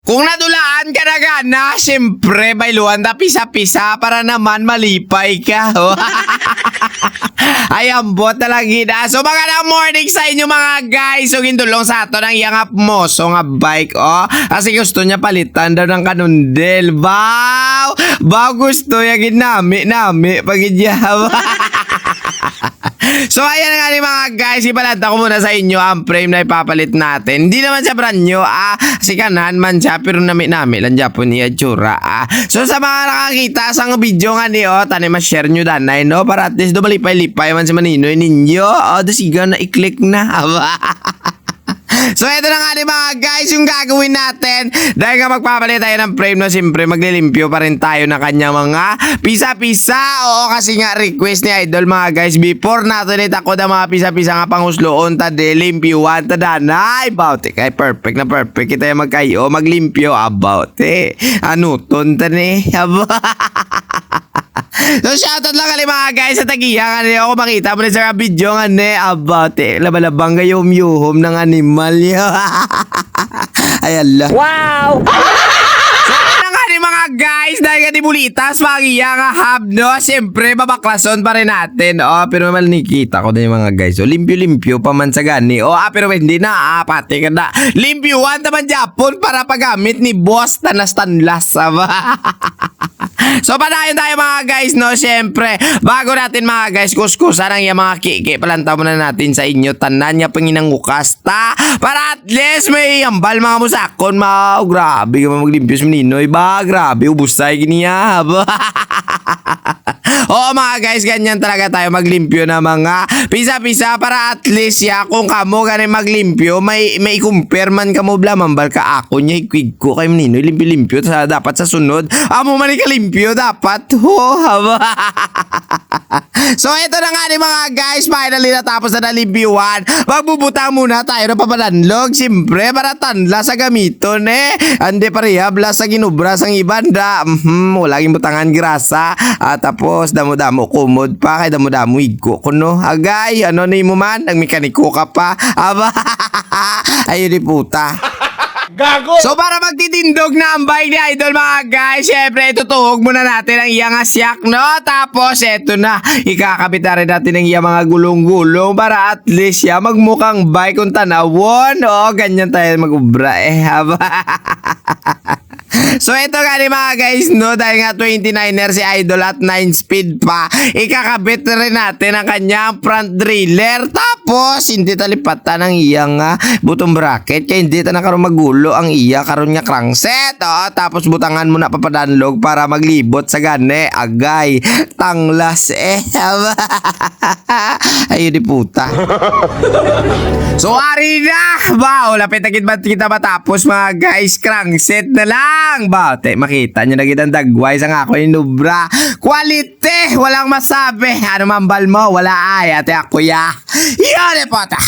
Kung nadulaan ka na gana, syempre, bailuan na pisa-pisa para naman malipay ka. Ay, ambot na lang gina. So, magandang morning sa inyo mga guys. So, gindulong sa ato ng iyang moso nga bike, Kasi gusto niya palitan daw ng kanundel. Wow! Wow, gusto niya ginami pagidyaw. So, ayan nga ni mga guys. Ipalata ko muna sa inyo ang frame na ipapalit natin. Hindi naman siya brand new, Si kanan man siya, pero nami-nami lang Japon niya tsura, So, sa mga nakakita sa video nga ni, tani ma-share nyo danay, no? Para at least dumalipay-lipay man si Maninoy ninyo. Dasiga na i-click na. So, ito na nga ni mga guys yung gagawin natin. Dahil nga magpapalit tayo ng frame na siyempre maglilimpyo pa rin tayo na kanya mga pisa-pisa. Oo, kasi nga request ni Idol mga guys. Before natin ako na mga pisa-pisa nga pangusloon ta de limpyuan ta danay. About kay perfect na perfect. Kita yung magkayo maglimpyo about Ano ton ta ni? So, shoutout lang kali mga guys sa tagiya. Kanina ako makita mo na sa video nga about labalabang gayom-yuhom ng animal. Ay, ala. Wow! So, ano nga ni mga guys, dahil nga di bulitas, magiya nga hub, no? Siyempre, babaklason pa rin natin. Pero naman nakikita ko na yung mga guys. Limpyo-limpyo pa man sa gani. Pero hindi na, pati ka na. Limpyuan naman Japon para pagamit ni boss tanlas-tanlas. So, padayon tayo mga guys, no? Siyempre, bago natin mga guys, kuskusan ang yung mga kiki. Palanta muna natin sa inyo. Tanan niya panginangukas ta. Para at least may ambal mga musakon. Grabe ka maglimpyos Ninoy ba? Grabe, ubus tayo giniya. Oo mga guys, ganyan talaga tayo maglimpyo na mga pisa-pisa para at least kung kamo ganun maglimpyo, may i-compare man kamo blamambal ka ako niya ikwig ko kay Ninoy limpyo-limpyo dapat sa sunod. Amo man ikalimpyo dapat. So ito na nga ni mga guys, finally natapos na nalimpyuan. Magbubutang muna tayo na papalanlog. Siyempre para tanla sa gamiton Ande pareha blas sa ginubra sang ibanda. Wala ging butangan grasa. Tapos damo-damo kumod pa kay damo-damo igko kuno. Agay, ano ni mo man? Nagmekaniko ka pa. Ayun di puta. Gago! So para magtitindog na ang bike ni Idol mga guys, syempre itutuhog muna natin ang iyang asyak, no? Tapos eto na, ikakabit na rin natin ang iyang mga gulong-gulong para at least magmukhang bike kung tanawon. Ganyan tayo mag-ubra So ito nga ni mga guys, no, dahil nga 29er si Idol at 9 speed pa, ikakabit na rin natin ang kanyang front driller. Tapos hindi talipatan ang iyang butong bracket, kaya hindi ta na karon magulo ang iya karon nga crankset. Tapos butangan mo na papadanlog para maglibot sa gane. Agay, tanglas ayun di puta. So ari na ba, lapit na kita matapos mga guys, crankset na lang ba? Makita nyo na kitang dagway sa nga ako inubra. Quality! Walang masabi. Ano mambal mo? Wala ay. Ate ako ya. Yan po ta.